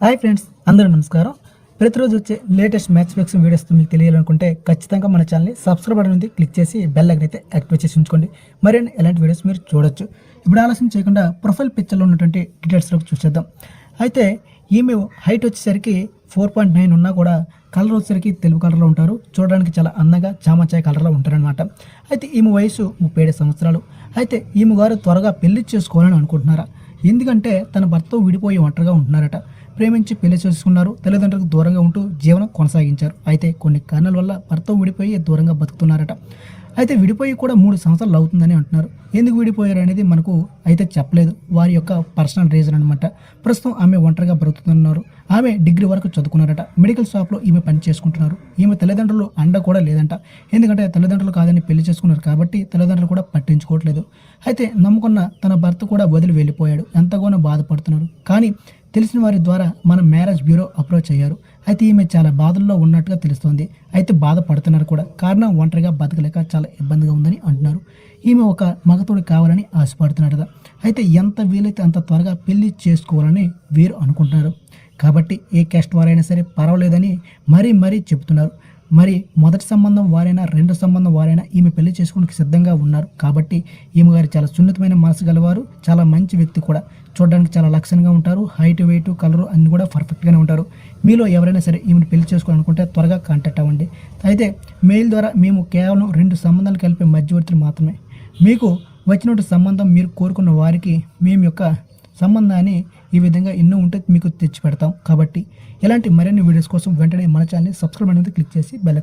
Hi friends, అందరూ నమస్కారం. ప్రతిరోజు వచ్చే లేటెస్ట్ మ్యాచ్ ఫిక్సింగ్ వీడియోస్ మీకు తెలియాలనుకుంటే ఖచ్చితంగా మన ఛానల్ని సబ్స్క్రైబ్ బటన్ ఉంది క్లిక్ చేసి బెల్ ఐకాన్ అయితే యాక్టివేట్ చేసి ఉంచుకోండి. మరిన్ని ఎలాంటి వీడియోస్ మీరు చూడొచ్చు. ఇప్పుడు ఆలస్యం చేయకుండా ప్రొఫైల్ పిక్చర్లో ఉన్నటువంటి డీటెయిల్స్లోకి చూసేద్దాం. అయితే ఈమె హైట్ వచ్చేసరికి 4.9 ఉన్నా కూడా కలర్ వచ్చేసరికి తెలుపు కలర్లో ఉంటారు. చూడడానికి చాలా అందంగా చామచాయ కలర్లో ఉంటారనమాట. అయితే ఈమె వయసు 37 సంవత్సరాలు. అయితే ఈమె గారు త్వరగా పెళ్లి చేసుకోవాలని అనుకుంటున్నారా? ఎందుకంటే తన భర్తతో విడిపోయి ఒంటరిగా ఉంటున్నారట. ప్రేమించి పెళ్లి చేసుకున్నారు. తల్లిదండ్రులకు దూరంగా ఉంటూ జీవనం కొనసాగించారు. అయితే కొన్ని కారణాల వల్ల భర్తతో విడిపోయి దూరంగా బతుకుతున్నారట. అయితే విడిపోయి కూడా 3 సంవత్సరాలు అవుతుందని అంటున్నారు. ఎందుకు విడిపోయారు అనేది మనకు అయితే చెప్పలేదు. వారి యొక్క పర్సనల్ రీజన్ అనమాట. ప్రస్తుతం ఆమె ఒంటరిగా బ్రతుకుతున్నారు. ఆమె డిగ్రీ వరకు చదువుకున్నారట. మెడికల్ షాప్లో ఈమె పని చేసుకుంటున్నారు. ఈమె తల్లిదండ్రులు అండ కూడా లేదంట. ఎందుకంటే తల్లిదండ్రులు కాదని పెళ్లి చేసుకున్నారు కాబట్టి తల్లిదండ్రులు కూడా పట్టించుకోవట్లేదు. అయితే నమ్ముకున్న తన భర్త కూడా వదిలి వెళ్ళిపోయాడు. ఎంతగానో బాధపడుతున్నారు. కానీ తెలిసిన వారి ద్వారా మన మ్యారేజ్ బ్యూరో అప్రోచ్ అయ్యారు. అయితే ఈమె చాలా బాధల్లో ఉన్నట్టుగా తెలుస్తోంది. అయితే బాధపడుతున్నారు కూడా. కారణం ఒంటరిగా బతకలేక చాలా ఇబ్బందిగా ఉందని అంటున్నారు. ఈమె ఒక మగతోడు కావాలని ఆశపడుతున్నారట. అయితే ఎంత వీలైతే అంత త్వరగా పెళ్లి చేసుకోవాలని వీరు అనుకుంటున్నారు. కాబట్టి ఏ క్యాస్ట్ వారైనా సరే పర్వాలేదని మరీ చెబుతున్నారు. మరి మొదటి సంబంధం వారైనా రెండో సంబంధం వారైనా ఈమె పెళ్లి చేసుకోవడానికి సిద్ధంగా ఉన్నారు. కాబట్టి ఈమె గారు చాలా సున్నితమైన మనసు గలవారు. చాలా మంచి వ్యక్తి కూడా. చూడడానికి చాలా లక్షణంగా ఉంటారు. హైట్, వెయిట్, కలరు అన్నీ కూడా పర్ఫెక్ట్గానే ఉంటారు. మీలో ఎవరైనా సరే ఈమెను పెళ్లి చేసుకోవాలనుకుంటే త్వరగా కాంటాక్ట్ అవ్వండి. అయితే మెయిల్ ద్వారా మేము కేవలం 2 సంబంధాలు కలిపే మధ్యవర్తులు మాత్రమే. మీకు వచ్చినటువంటి సంబంధం మీరు కోరుకున్న వారికి మేము యొక్క సంబంధాన్ని ఈ విధంగా ఎన్నో ఉంటే మీకు తెచ్చి పెడతాం. కాబట్టి ఇలాంటి మరిన్ని వీడియోస్ కోసం వెంటనే మన ఛానల్ని సబ్స్క్రైబ్ అనేది క్లిక్ చేసి బెల్